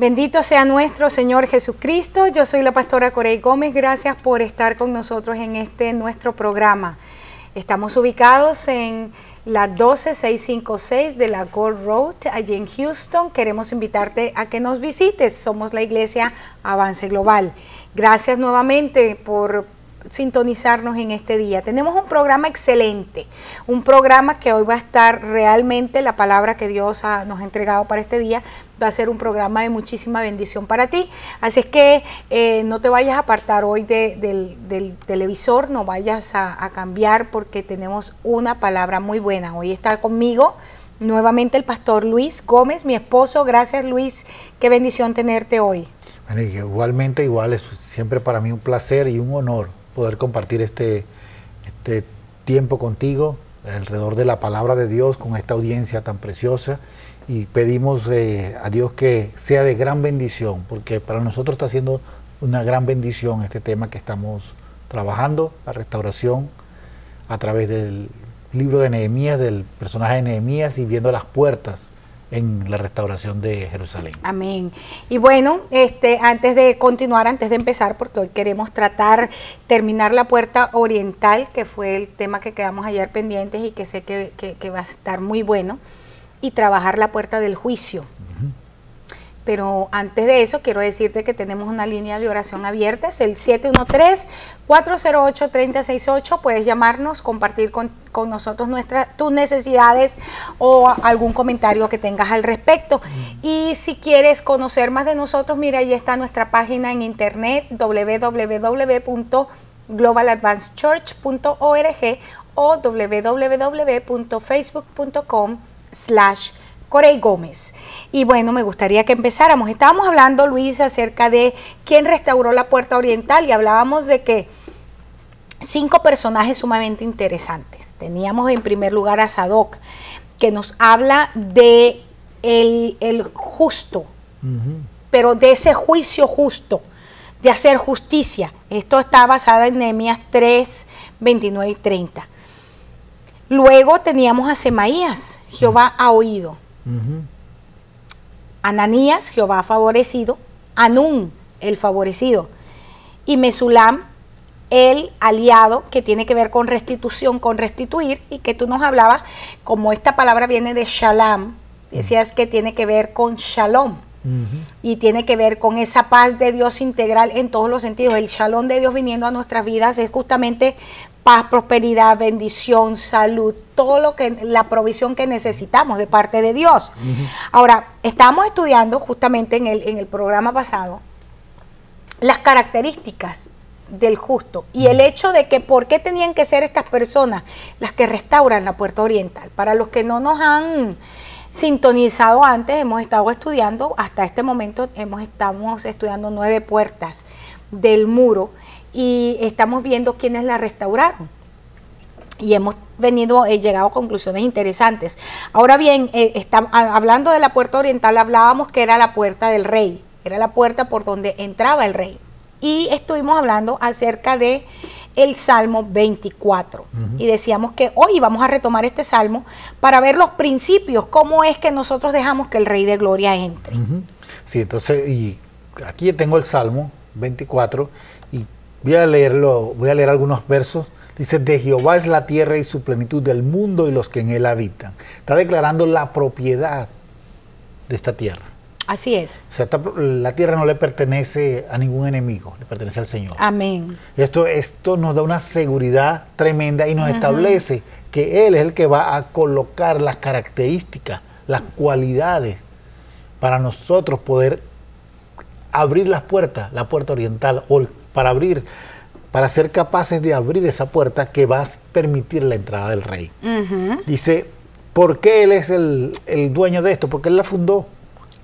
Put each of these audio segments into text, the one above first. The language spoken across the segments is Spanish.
Bendito sea nuestro Señor Jesucristo. Yo soy la pastora Corey Gómez. Gracias por estar con nosotros en nuestro programa. Estamos ubicados en la 12656 de la Gold Road, allí en Houston. Queremos invitarte a que nos visites. Somos la iglesia Avance Global. Gracias nuevamente por sintonizarnos en este día. Tenemos un programa excelente, un programa que hoy va a estar realmente, la palabra que Dios nos ha entregado para este día, va a ser un programa de muchísima bendición para ti. Así es que no te vayas a apartar hoy del televisor, no vayas a cambiar, porque tenemos una palabra muy buena. Hoy está conmigo nuevamente el pastor Luis Gómez, mi esposo. Gracias, Luis, qué bendición tenerte hoy. Bueno, igualmente, es siempre para mí un placer y un honor poder compartir este tiempo contigo alrededor de la palabra de Dios con esta audiencia tan preciosa, y pedimos a Dios que sea de gran bendición, porque para nosotros está siendo una gran bendición este tema que estamos trabajando, la restauración a través del libro de Nehemías, del personaje de Nehemías, y viendo las puertas en la restauración de Jerusalén. Amén. Y bueno, antes de continuar, antes de empezar, porque hoy queremos terminar la puerta oriental, que fue el tema que quedamos ayer pendientes y que sé que va a estar muy bueno, y trabajar la puerta del juicio. Pero antes de eso, quiero decirte que tenemos una línea de oración abierta, es el 713-408-3068. Puedes llamarnos, compartir con nosotros tus necesidades o algún comentario que tengas al respecto. Y si quieres conocer más de nosotros, mira, ahí está nuestra página en internet, www.globaladvancedchurch.org o www.facebook.com/Corey Gómez. Y bueno, me gustaría que empezáramos. Estábamos hablando, Luis, acerca de quién restauró la puerta oriental, y hablábamos de que 5 personajes sumamente interesantes. Teníamos en primer lugar a Sadoc, que nos habla de el justo, pero de ese juicio justo, de hacer justicia. Esto está basado en Nehemías 3, 29 y 30. Luego teníamos a Semaías, Jehová ha oído. Ananías, Jehová ha favorecido. Anún, el favorecido. Y Mesulam, el aliado, que tiene que ver con restitución, con restituir, y que tú nos hablabas, como esta palabra viene de Shalom, decías que tiene que ver con Shalom, y tiene que ver con esa paz de Dios integral en todos los sentidos. El Shalom de Dios viniendo a nuestras vidas es justamente paz, prosperidad, bendición, salud, todo la provisión que necesitamos de parte de Dios. Ahora, estábamos estudiando justamente en el programa pasado las características del justo y el hecho de que por qué tenían que ser estas personas las que restauran la puerta oriental. Para los que no nos han sintonizado antes, hemos estado estudiando, hasta este momento estamos estudiando 9 puertas del muro, y estamos viendo quiénes la restauraron, y hemos llegado a conclusiones interesantes. Ahora bien, hablando de la puerta oriental, hablábamos que era la puerta del rey, era la puerta por donde entraba el rey, y estuvimos hablando acerca de el Salmo 24, y decíamos que hoy vamos a retomar este Salmo para ver los principios, cómo es que nosotros dejamos que el Rey de Gloria entre. Sí, entonces, y aquí tengo el Salmo 24, y voy a leer algunos versos. Dice: de Jehová es la tierra y su plenitud, del mundo y los que en él habitan. Está declarando la propiedad de esta tierra. Así es. O sea, la tierra no le pertenece a ningún enemigo, le pertenece al Señor. Amén. Esto nos da una seguridad tremenda y nos establece que Él es el que va a colocar las características, las cualidades, para nosotros poder abrir las puertas, la puerta oriental, o para ser capaces de abrir esa puerta que va a permitir la entrada del Rey. Dice, ¿por qué Él es el dueño de esto? Porque Él la fundó.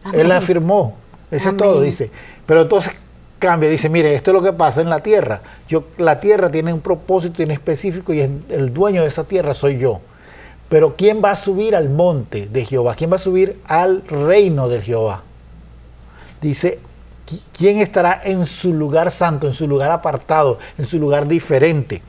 Amén. Él la firmó, eso es todo, dice. Pero entonces cambia, dice, mire, esto es lo que pasa en la tierra. La tierra tiene un propósito específico, y el dueño de esa tierra soy yo. Pero ¿quién va a subir al monte de Jehová? ¿Quién va a subir al reino de Jehová? Dice, ¿quién estará en su lugar santo, en su lugar apartado, en su lugar diferente?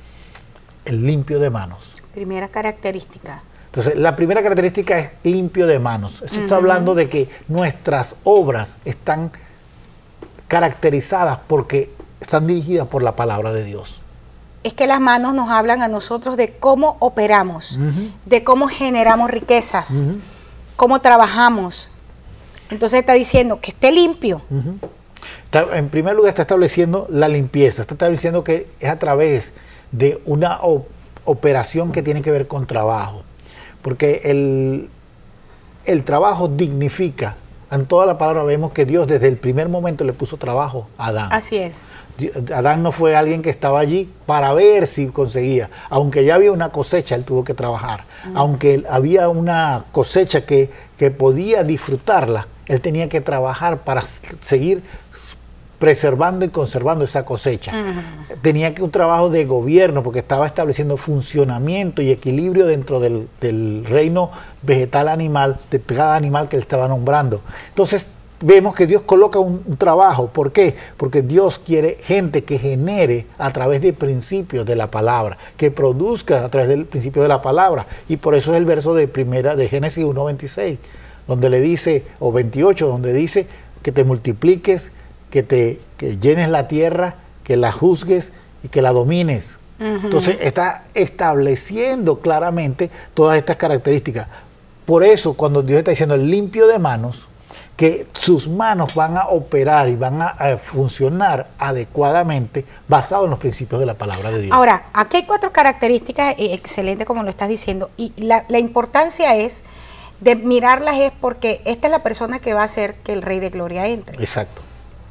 El limpio de manos. Primera característica. Entonces, la primera característica es limpio de manos. Esto está hablando de que nuestras obras están caracterizadas porque están dirigidas por la palabra de Dios. Es que las manos nos hablan a nosotros de cómo operamos, de cómo generamos riquezas, cómo trabajamos. Entonces está diciendo que esté limpio. En primer lugar está estableciendo la limpieza, está estableciendo que es a través de una operación que tiene que ver con trabajo. Porque el trabajo dignifica. En toda la palabra vemos que Dios desde el primer momento le puso trabajo a Adán. Así es. Adán no fue alguien que estaba allí para ver si conseguía. Aunque ya había una cosecha, él tuvo que trabajar. Aunque había una cosecha que podía disfrutarla, él tenía que trabajar para seguir preservando y conservando esa cosecha. Tenía que un trabajo de gobierno porque estaba estableciendo funcionamiento y equilibrio dentro del reino vegetal animal, de cada animal que él estaba nombrando. Entonces vemos que Dios coloca un trabajo. ¿Por qué? Porque Dios quiere gente que genere a través de principios de la palabra, que produzca a través del principio de la palabra. Y por eso es el verso de Génesis 1:26, donde le dice, o 28, donde dice que te multipliques, que llenes la tierra, que la juzgues y que la domines. Entonces está estableciendo claramente todas estas características. Por eso cuando Dios está diciendo limpio de manos, que sus manos van a operar y van a funcionar adecuadamente basado en los principios de la palabra de Dios. Ahora, aquí hay 4 características excelentes como lo estás diciendo, y la importancia es de mirarlas es porque esta es la persona que va a hacer que el Rey de Gloria entre. Exacto.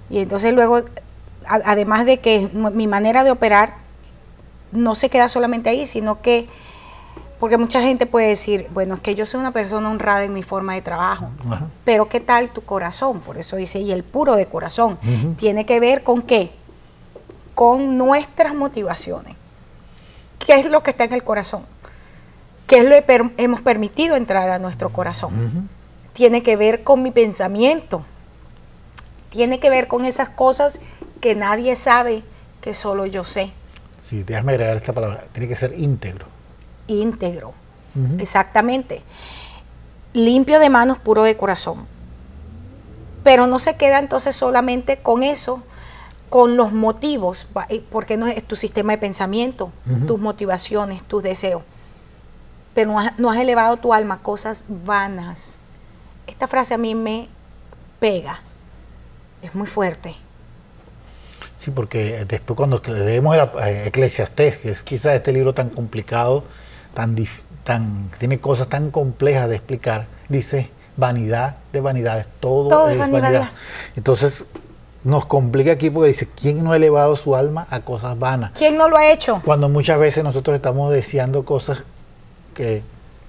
Y entonces luego, además de que mi manera de operar no se queda solamente ahí, sino que, porque mucha gente puede decir, bueno, es que yo soy una persona honrada en mi forma de trabajo, pero ¿qué tal tu corazón? Por eso dice, y el puro de corazón, tiene que ver con ¿qué? Con nuestras motivaciones. ¿Qué es lo que está en el corazón? ¿Qué es lo que hemos permitido entrar a nuestro corazón? Tiene que ver con mi pensamiento. Tiene que ver con esas cosas que nadie sabe, que solo yo sé. Sí, déjame agregar esta palabra. Tiene que ser íntegro. Íntegro, exactamente. Limpio de manos, puro de corazón. Pero no se queda entonces solamente con eso, con los motivos, porque no es tu sistema de pensamiento, tus motivaciones, tus deseos. Pero no has elevado tu alma a cosas vanas. Esta frase a mí me pega. Es muy fuerte. Sí, porque después cuando leemos Eclesiastés, que es quizás este libro tan complicado, tiene cosas tan complejas de explicar, dice vanidad de vanidades, todo es vanidad. Entonces nos complica aquí porque dice, ¿quién no ha elevado su alma a cosas vanas? ¿Quién no lo ha hecho? Cuando muchas veces nosotros estamos deseando cosas que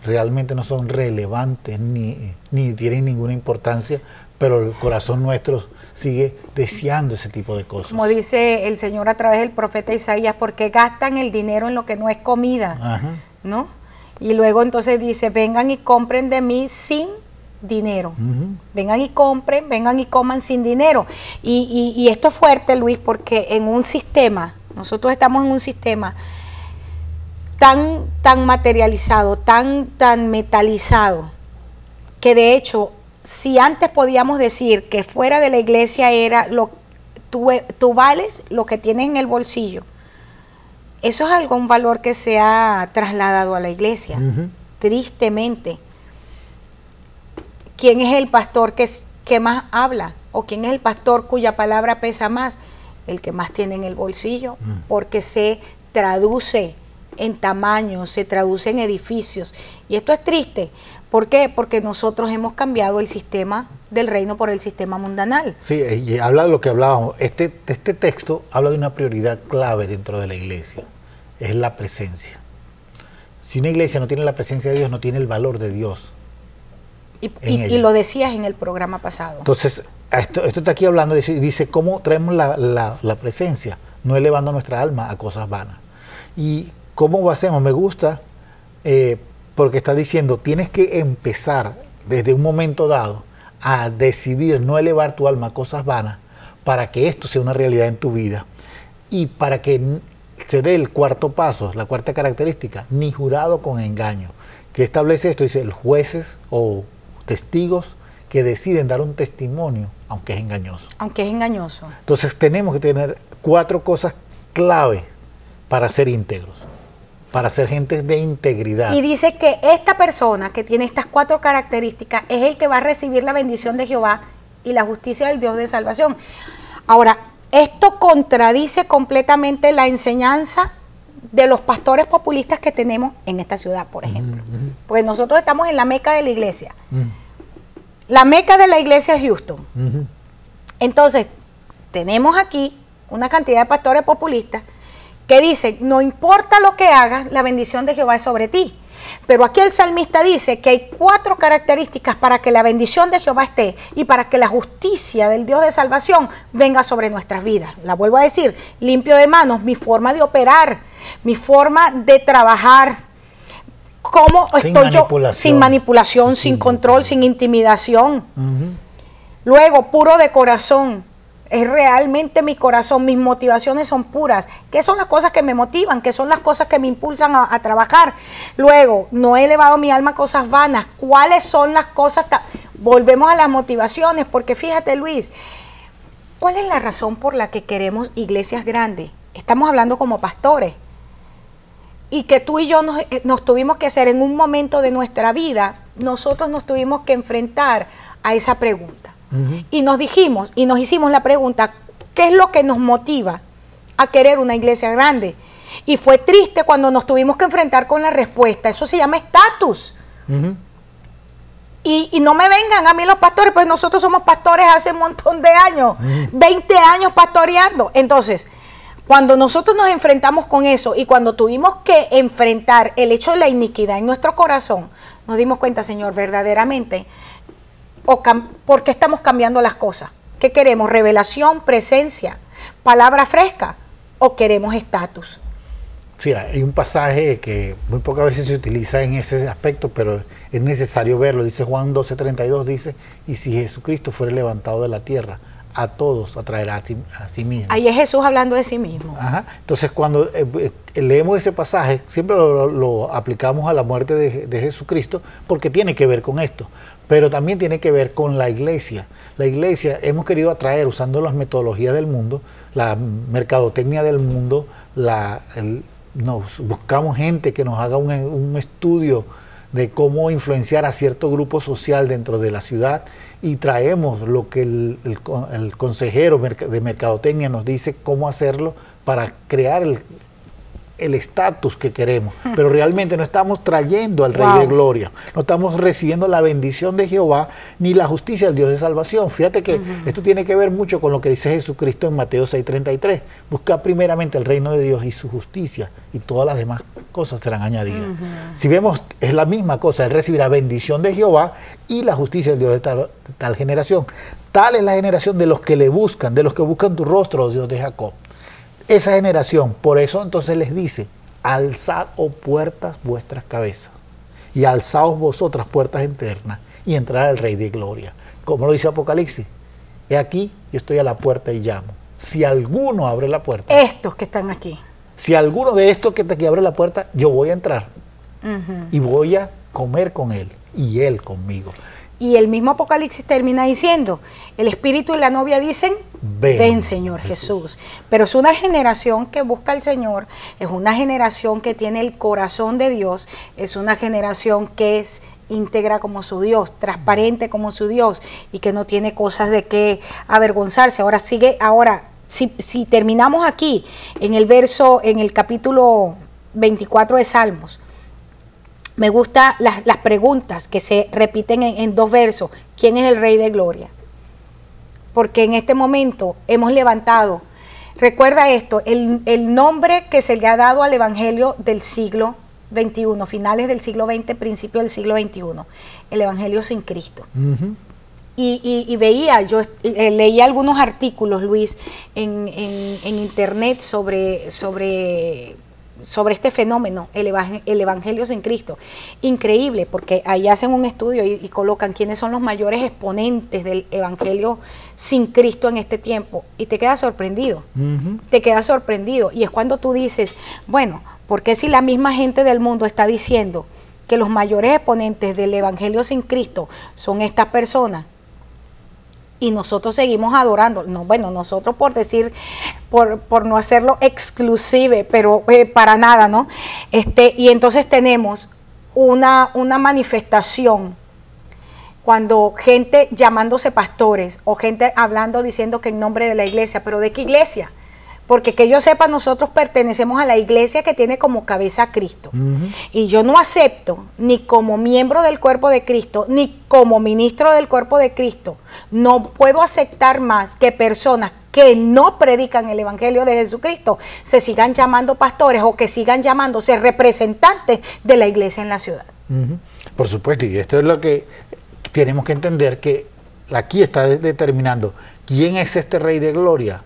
realmente no son relevantes ni tienen ninguna importancia, pero el corazón nuestro sigue deseando ese tipo de cosas. Como dice el Señor a través del profeta Isaías, porque gastan el dinero en lo que no es comida, ¿no? Y luego entonces dice, vengan y compren de mí sin dinero. Vengan y compren, vengan y coman sin dinero. Y esto es fuerte, Luis, porque en un sistema, nosotros estamos en un sistema tan materializado, tan metalizado, que de hecho, si antes podíamos decir que fuera de la iglesia era tú vales lo que tienes en el bolsillo, eso es algún valor que se ha trasladado a la iglesia, tristemente. ¿Quién es el pastor que más habla? ¿O quién es el pastor cuya palabra pesa más? El que más tiene en el bolsillo, porque se traduce en tamaño, se traduce en edificios. Y esto es triste. ¿Por qué? Porque nosotros hemos cambiado el sistema del reino por el sistema mundanal. Sí, y habla de lo que hablábamos. Este texto habla de una prioridad clave dentro de la iglesia. Es la presencia. Si una iglesia no tiene la presencia de Dios, no tiene el valor de Dios. Y lo decías en el programa pasado. Entonces, esto está aquí hablando, dice cómo traemos la presencia, no elevando nuestra alma a cosas vanas. ¿Y cómo lo hacemos? Me gusta, porque está diciendo, tienes que empezar desde un momento dado a decidir no elevar tu alma a cosas vanas para que esto sea una realidad en tu vida y para que se dé el cuarto paso, la cuarta característica, ni jurado con engaño. ¿Qué establece esto? Dice, los jueces o testigos que deciden dar un testimonio, aunque es engañoso. Aunque es engañoso. Entonces tenemos que tener 4 cosas clave para ser íntegros, para ser gente de integridad. Y dice que esta persona que tiene estas 4 características es el que va a recibir la bendición de Jehová y la justicia del Dios de salvación. Ahora, esto contradice completamente la enseñanza de los pastores populistas que tenemos en esta ciudad, por ejemplo. Porque nosotros estamos en la meca de la iglesia. La meca de la iglesia es Houston. Entonces, tenemos aquí una cantidad de pastores populistas que dicen, no importa lo que hagas, la bendición de Jehová es sobre ti. Pero aquí el salmista dice que hay 4 características para que la bendición de Jehová esté y para que la justicia del Dios de salvación venga sobre nuestras vidas. La vuelvo a decir, limpio de manos, mi forma de operar, mi forma de trabajar, cómo estoy yo, sin manipulación, sin control, sin intimidación. Luego, puro de corazón. Es realmente mi corazón, mis motivaciones son puras. ¿Qué son las cosas que me motivan? ¿Qué son las cosas que me impulsan a trabajar? Luego, no he elevado mi alma a cosas vanas. ¿Cuáles son las cosas? Volvemos a las motivaciones, porque fíjate, Luis, ¿cuál es la razón por la que queremos iglesias grandes? Estamos hablando como pastores. Y que tú y yo nos tuvimos que hacer en un momento de nuestra vida, nosotros nos tuvimos que enfrentar a esa pregunta. Y nos dijimos, y nos hicimos la pregunta, ¿qué es lo que nos motiva a querer una iglesia grande? Y fue triste cuando nos tuvimos que enfrentar con la respuesta. Eso se llama estatus. Y no me vengan a mí los pastores, pues nosotros somos pastores hace un montón de años, 20 años pastoreando. Entonces, cuando nosotros nos enfrentamos con eso y cuando tuvimos que enfrentar el hecho de la iniquidad en nuestro corazón, nos dimos cuenta, Señor, verdaderamente, ¿por qué estamos cambiando las cosas? ¿Qué queremos? ¿Revelación, presencia, palabra fresca o queremos estatus? Sí, hay un pasaje que muy pocas veces se utiliza en ese aspecto, pero es necesario verlo. Dice Juan 12:32, dice, y si Jesucristo fuera levantado de la tierra, a todos atraerá a sí mismo. Ahí es Jesús hablando de sí mismo. Entonces, cuando leemos ese pasaje, siempre lo aplicamos a la muerte de Jesucristo, porque tiene que ver con esto. Pero también tiene que ver con la iglesia. La iglesia hemos querido atraer, usando las metodologías del mundo, la mercadotecnia del mundo, nos buscamos gente que nos haga un estudio de cómo influenciar a cierto grupo social dentro de la ciudad, y traemos lo que el consejero de mercadotecnia nos dice cómo hacerlo para crear el estatus que queremos, pero realmente no estamos trayendo al Rey de Gloria, no estamos recibiendo la bendición de Jehová ni la justicia del Dios de salvación. Fíjate que esto tiene que ver mucho con lo que dice Jesucristo en Mateo 6:33, busca primeramente el reino de Dios y su justicia, y todas las demás cosas serán añadidas. Si vemos, es la misma cosa, él recibirá bendición de Jehová y la justicia del Dios de tal generación. Tal es la generación de los que le buscan, de los que buscan tu rostro, oh Dios de Jacob. Esa generación, por eso entonces les dice, alzad, oh puertas, vuestras cabezas, y alzaos vosotras, puertas eternas, y entrará el Rey de Gloria. Como lo dice Apocalipsis, he aquí, yo estoy a la puerta y llamo. Si alguno abre la puerta. Estos que están aquí. Si alguno de estos que está aquí abre la puerta, yo voy a entrar. Y voy a comer con él, y él conmigo. Y el mismo Apocalipsis termina diciendo, el Espíritu y la novia dicen, ven Señor Jesús. Pero es una generación que busca al Señor, es una generación que tiene el corazón de Dios, es una generación que es íntegra como su Dios, transparente como su Dios, y que no tiene cosas de qué avergonzarse. Ahora, si terminamos aquí, en el capítulo 24 de Salmos, me gustan las preguntas que se repiten en 2 versos. ¿Quién es el Rey de Gloria? Porque en este momento hemos levantado, recuerda esto, el nombre que se le ha dado al Evangelio del siglo XXI, finales del siglo XX, principio del siglo XXI, el Evangelio sin Cristo. Y veía, yo leía algunos artículos, Luis, en internet sobre este fenómeno, el Evangelio sin Cristo. Increíble, porque ahí hacen un estudio y colocan quiénes son los mayores exponentes del Evangelio sin Cristo en este tiempo, y te quedas sorprendido, te quedas sorprendido, y es cuando tú dices, bueno, ¿por qué si la misma gente del mundo está diciendo que los mayores exponentes del Evangelio sin Cristo son estas personas, y nosotros seguimos adorando, no, bueno, nosotros por decir, por no hacerlo exclusive, pero para nada, ¿no? Y entonces tenemos una manifestación cuando gente llamándose pastores o gente hablando, diciendo que en nombre de la iglesia, pero ¿de qué iglesia? Porque que yo sepa, nosotros pertenecemos a la iglesia que tiene como cabeza a Cristo. Y yo no acepto, ni como miembro del cuerpo de Cristo, ni como ministro del cuerpo de Cristo, no puedo aceptar más que personas que no predican el Evangelio de Jesucristo se sigan llamando pastores o que sigan llamándose representantes de la iglesia en la ciudad. Por supuesto, y esto es lo que tenemos que entender, que aquí está determinando quién es este Rey de Gloria.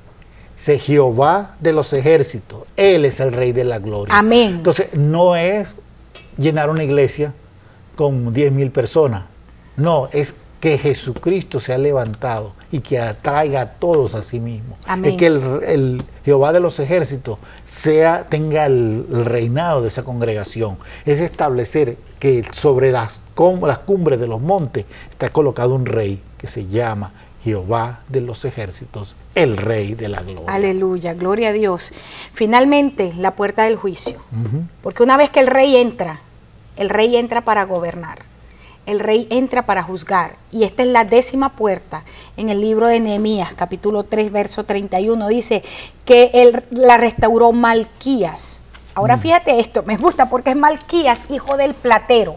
Jehová de los ejércitos, Él es el Rey de la gloria. Amén. Entonces, no es llenar una iglesia con 10,000 personas. No, es que Jesucristo se ha levantado y que atraiga a todos a sí mismo. Amén. Es que el Jehová de los ejércitos tenga el reinado de esa congregación. Es establecer que sobre las cumbres de los montes está colocado un rey que se llama Jehová de los ejércitos, el Rey de la gloria. Aleluya, gloria a Dios. Finalmente, la puerta del juicio. Porque una vez que el rey entra para gobernar. El rey entra para juzgar. Y esta es la 10ª puerta en el libro de Nehemías, capítulo 3, verso 31. Dice que él la restauró Malquías. Ahora fíjate esto, me gusta porque es Malquías, hijo del platero.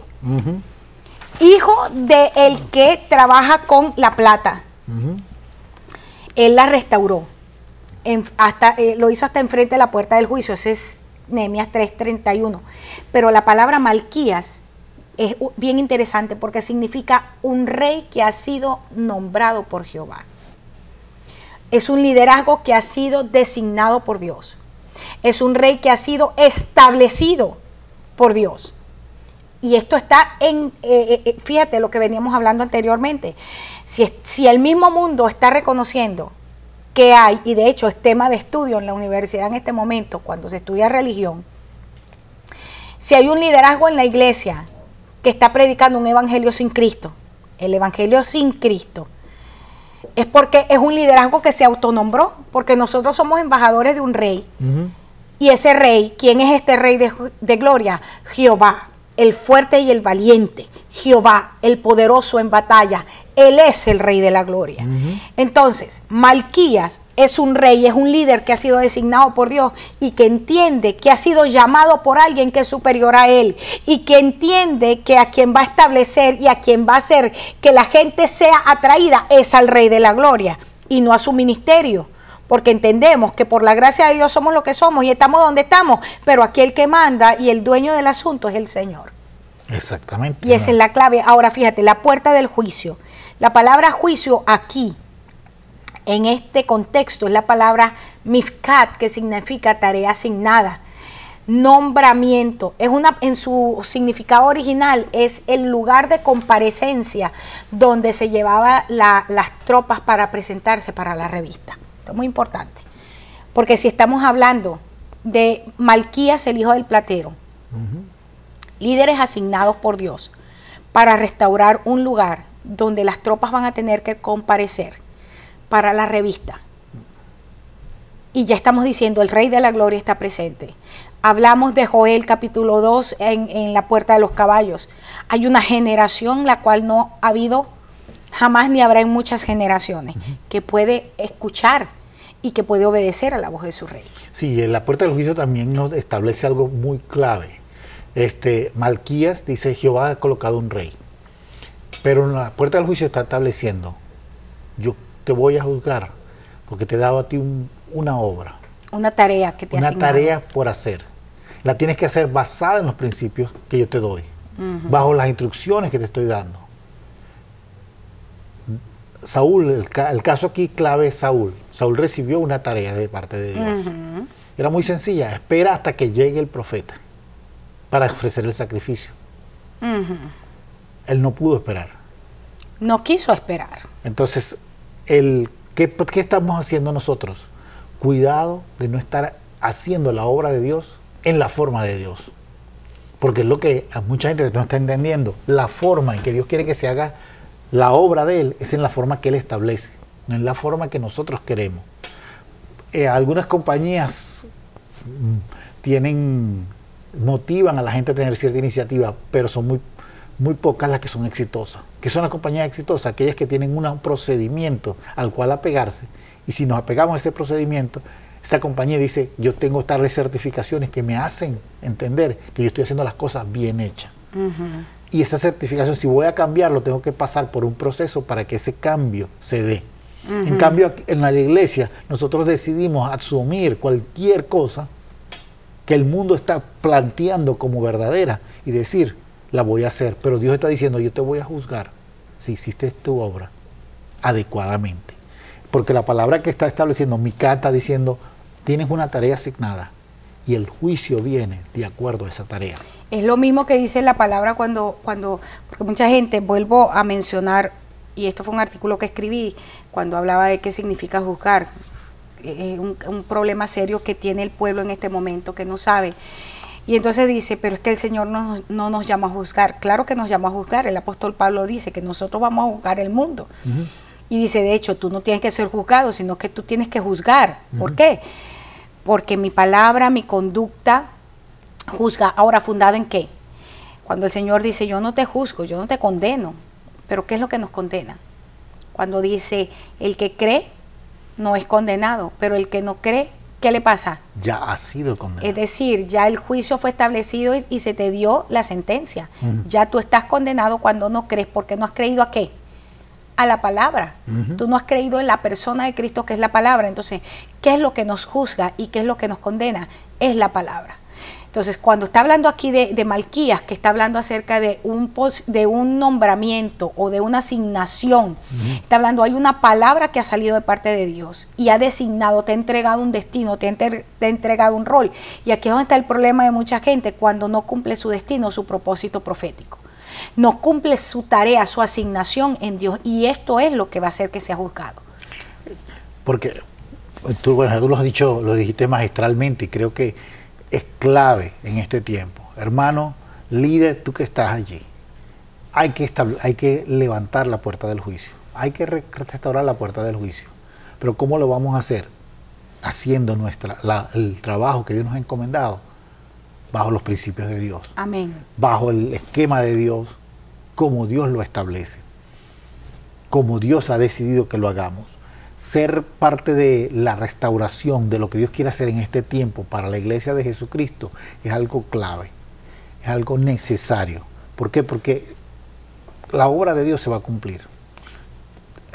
Hijo del que trabaja con la plata. Él la restauró, lo hizo hasta enfrente de la puerta del juicio. Ese es Nehemías 3:31. Pero la palabra Malquías es bien interesante porque significa un rey que ha sido nombrado por Jehová. Es un liderazgo que ha sido designado por Dios. Es un rey que ha sido establecido por Dios. Y esto está fíjate lo que veníamos hablando anteriormente. Si el mismo mundo está reconociendo que hay, y de hecho es tema de estudio en la universidad en este momento, cuando se estudia religión, si hay un liderazgo en la iglesia que está predicando un evangelio sin Cristo, el evangelio sin Cristo, es porque es un liderazgo que se autonombró, porque nosotros somos embajadores de un rey. Y ese rey, ¿quién es este rey de gloria? Jehová, el fuerte y el valiente, Jehová, el poderoso en batalla. Él es el Rey de la gloria. Entonces, Malquías es un rey, es un líder que ha sido designado por Dios y que entiende que ha sido llamado por alguien que es superior a él y que entiende que a quien va a establecer y a quien va a hacer que la gente sea atraída es al Rey de la gloria y no a su ministerio. Porque entendemos que por la gracia de Dios somos lo que somos y estamos donde estamos, pero aquí el que manda y el dueño del asunto es el Señor. Exactamente. Y esa es la clave. Ahora fíjate, la puerta del juicio. La palabra juicio aquí, en este contexto, es la palabra mifkat, que significa tarea asignada, nombramiento. En su significado original es el lugar de comparecencia donde se llevaba las tropas para presentarse para la revista. Esto es muy importante, porque si estamos hablando de Malquías, el hijo del platero, líderes asignados por Dios para restaurar un lugar donde las tropas van a tener que comparecer para la revista. Y ya estamos diciendo, el Rey de la Gloria está presente. Hablamos de Joel capítulo 2 en la puerta de los caballos. Hay una generación la cual no ha habido jamás ni habrá en muchas generaciones, que puede escuchar y que puede obedecer a la voz de su rey. Sí, en la puerta del juicio también nos establece algo muy clave. Malquías dice, Jehová ha colocado un rey. Pero en la puerta del juicio está estableciendo, yo te voy a juzgar porque te he dado a ti una obra. Una tarea que te Una asignado. tarea por hacer. La tienes que hacer basada en los principios que yo te doy, bajo las instrucciones que te estoy dando. Saúl, el caso aquí clave es Saúl. Saúl recibió una tarea de parte de Dios. Era muy sencilla, espera hasta que llegue el profeta para ofrecer el sacrificio. Él no pudo esperar. No quiso esperar. Entonces, ¿qué estamos haciendo nosotros? Cuidado de no estar haciendo la obra de Dios en la forma de Dios. Porque es lo que a mucha gente no está entendiendo. La forma en que Dios quiere que se haga la obra de Él es en la forma que Él establece, no en la forma que nosotros queremos. Algunas compañías motivan a la gente a tener cierta iniciativa, pero son muy pocas las que son exitosas. ¿Qué son las compañías exitosas? Aquellas que tienen un procedimiento al cual apegarse, y si nos apegamos a ese procedimiento, esta compañía dice, yo tengo tales certificaciones que me hacen entender que yo estoy haciendo las cosas bien hechas. Y esa certificación, si voy a cambiarlo, tengo que pasar por un proceso para que ese cambio se dé. En cambio, en la iglesia, nosotros decidimos asumir cualquier cosa que el mundo está planteando como verdadera y decir, la voy a hacer. Pero Dios está diciendo, yo te voy a juzgar si hiciste tu obra adecuadamente. Porque la palabra que está estableciendo, Mica está diciendo, tienes una tarea asignada y el juicio viene de acuerdo a esa tarea. Es lo mismo que dice la palabra cuando porque mucha gente, vuelvo a mencionar, y esto fue un artículo que escribí, cuando hablaba de qué significa juzgar. Es un problema serio que tiene el pueblo en este momento, que no sabe. Y entonces dice, pero es que el Señor no nos llama a juzgar. Claro que nos llama a juzgar. El apóstol Pablo dice que nosotros vamos a juzgar el mundo. Y dice, de hecho, tú no tienes que ser juzgado, sino que tú tienes que juzgar. ¿Por qué? Porque mi palabra, mi conducta juzga. Ahora, ¿fundado en qué? Cuando el Señor dice, yo no te juzgo, yo no te condeno. ¿Pero qué es lo que nos condena? Cuando dice, el que cree no es condenado, pero el que no cree, ¿qué le pasa? Ya ha sido condenado. Es decir, ya el juicio fue establecido y se te dio la sentencia. Ya tú estás condenado cuando no crees, porque no has creído ¿a qué? A la palabra. Tú no has creído en la persona de Cristo, que es la palabra. Entonces, ¿qué es lo que nos juzga y qué es lo que nos condena? Es la palabra. Entonces, cuando está hablando aquí de Malquías, que está hablando acerca de un nombramiento o de una asignación, está hablando, hay una palabra que ha salido de parte de Dios y ha designado, te ha entregado un destino, te ha entregado un rol. Y aquí es donde está el problema de mucha gente, cuando no cumple su destino, su propósito profético. No cumple su tarea, su asignación en Dios, y esto es lo que va a hacer que sea juzgado. Porque tú lo has dicho, lo dijiste magistralmente, y creo que es clave en este tiempo. Hermano, líder, tú que estás allí, hay que levantar la puerta del juicio, hay que restaurar la puerta del juicio. Pero ¿cómo lo vamos a hacer? Haciendo el trabajo que Dios nos ha encomendado bajo los principios de Dios. Amén. Bajo el esquema de Dios, como Dios lo establece, como Dios ha decidido que lo hagamos. Ser parte de la restauración de lo que Dios quiere hacer en este tiempo para la iglesia de Jesucristo es algo clave, es algo necesario. ¿Por qué? Porque la obra de Dios se va a cumplir.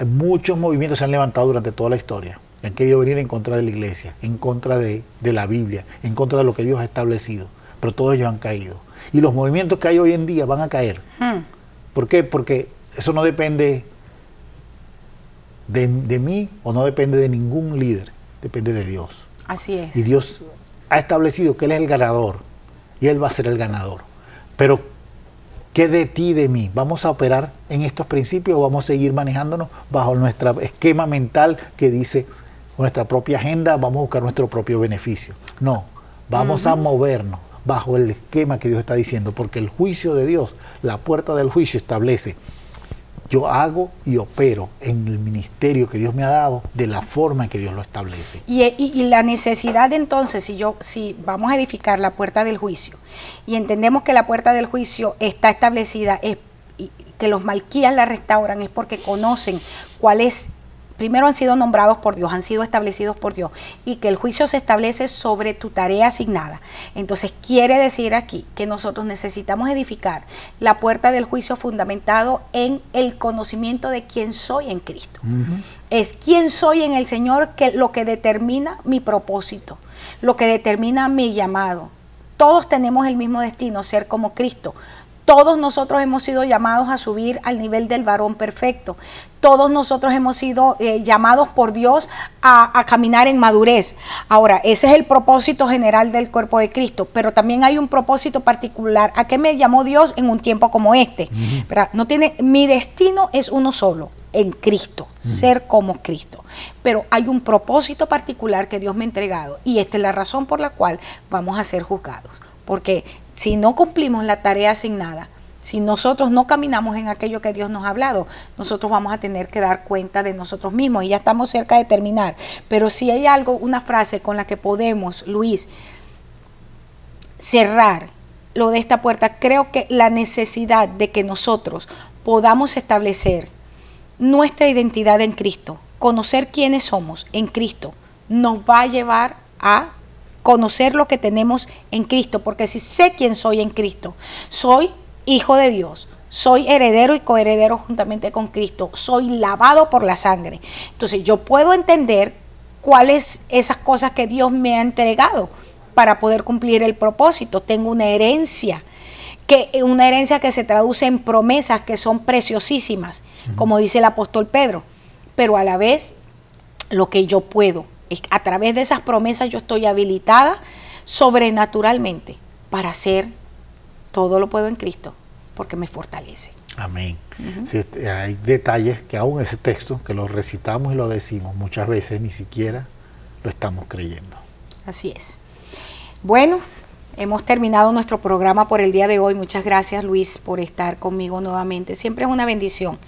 Muchos movimientos se han levantado durante toda la historia, han querido venir en contra de la iglesia, en contra de la Biblia, en contra de lo que Dios ha establecido, pero todos ellos han caído. Y los movimientos que hay hoy en día van a caer. ¿Por qué? Porque eso no depende de mí o no depende de ningún líder, depende de Dios. Así es. Y Dios ha establecido que Él es el ganador y Él va a ser el ganador. Pero, ¿qué de ti y de mí? ¿Vamos a operar en estos principios o vamos a seguir manejándonos bajo nuestro esquema mental que dice nuestra propia agenda, vamos a buscar nuestro propio beneficio? No, vamos a movernos bajo el esquema que Dios está diciendo, porque el juicio de Dios, la puerta del juicio establece, yo hago y opero en el ministerio que Dios me ha dado de la forma en que Dios lo establece. Y la necesidad entonces, si vamos a edificar la puerta del juicio y entendemos que la puerta del juicio está establecida, que los Malquías la restauran, es porque conocen cuál es. Primero han sido nombrados por Dios, han sido establecidos por Dios, y que el juicio se establece sobre tu tarea asignada. Entonces quiere decir aquí que nosotros necesitamos edificar la puerta del juicio fundamentado en el conocimiento de quién soy en Cristo. Es quién soy en el Señor lo que determina mi propósito, lo que determina mi llamado. Todos tenemos el mismo destino, ser como Cristo. Todos nosotros hemos sido llamados a subir al nivel del varón perfecto. Todos nosotros hemos sido llamados por Dios a caminar en madurez. Ahora, ese es el propósito general del cuerpo de Cristo, pero también hay un propósito particular. ¿A qué me llamó Dios en un tiempo como este? Mi destino es uno solo, en Cristo, ser como Cristo. Pero hay un propósito particular que Dios me ha entregado, y esta es la razón por la cual vamos a ser juzgados. porque si no cumplimos la tarea asignada, si nosotros no caminamos en aquello que Dios nos ha hablado, nosotros vamos a tener que dar cuenta de nosotros mismos, y ya estamos cerca de terminar. Pero si hay algo, una frase con la que podemos, Luis, cerrar lo de esta puerta, creo que la necesidad de que nosotros podamos establecer nuestra identidad en Cristo, conocer quiénes somos en Cristo, nos va a llevar a conocer lo que tenemos en Cristo, porque si sé quién soy en Cristo, soy hijo de Dios, soy heredero y coheredero juntamente con Cristo, soy lavado por la sangre. Entonces yo puedo entender cuáles esas cosas que Dios me ha entregado para poder cumplir el propósito. Tengo una herencia que se traduce en promesas que son preciosísimas, como dice el apóstol Pedro, pero a la vez lo que yo puedo, es a través de esas promesas yo estoy habilitada sobrenaturalmente para hacer todo lo puedo en Cristo, porque me fortalece. Amén. Sí, hay detalles que aún ese texto, que lo recitamos y lo decimos, muchas veces ni siquiera lo estamos creyendo. Así es. Bueno, hemos terminado nuestro programa por el día de hoy. Muchas gracias, Luis, por estar conmigo nuevamente. Siempre es una bendición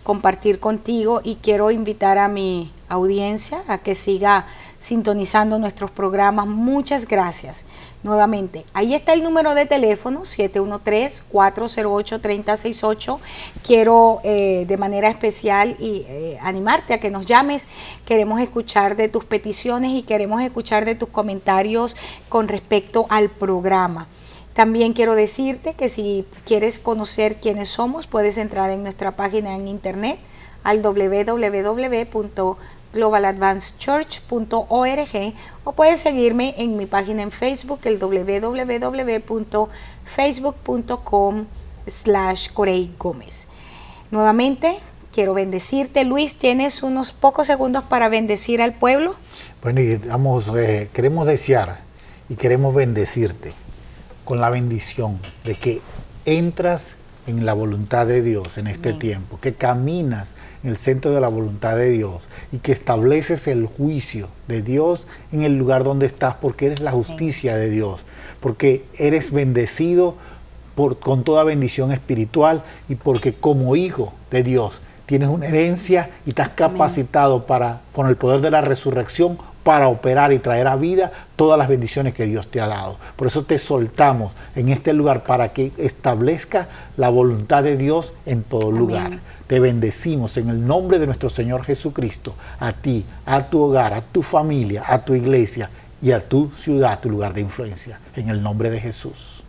compartir contigo, y quiero invitar a mi audiencia a que siga sintonizando nuestros programas. Muchas gracias nuevamente. Ahí está el número de teléfono, 713-408-3068. Quiero de manera especial animarte a que nos llames. Queremos escuchar de tus peticiones y queremos escuchar de tus comentarios con respecto al programa. También quiero decirte que si quieres conocer quiénes somos, puedes entrar en nuestra página en internet al www.globaladvancedchurch.org, o puedes seguirme en mi página en Facebook, el www.facebook.com/Corey Gómez. Nuevamente, quiero bendecirte. Luis, ¿tienes unos pocos segundos para bendecir al pueblo? Bueno, y queremos desear y queremos bendecirte con la bendición de que entras en la voluntad de Dios en este tiempo, que caminas en el centro de la voluntad de Dios y que estableces el juicio de Dios en el lugar donde estás, porque eres la justicia de Dios, porque eres bendecido con toda bendición espiritual, y porque como hijo de Dios tienes una herencia y estás capacitado para, con el poder de la resurrección, para operar y traer a vida todas las bendiciones que Dios te ha dado. Por eso te soltamos en este lugar, para que establezca la voluntad de Dios en todo lugar. Te bendecimos en el nombre de nuestro Señor Jesucristo, a ti, a tu hogar, a tu familia, a tu iglesia y a tu ciudad, tu lugar de influencia, en el nombre de Jesús.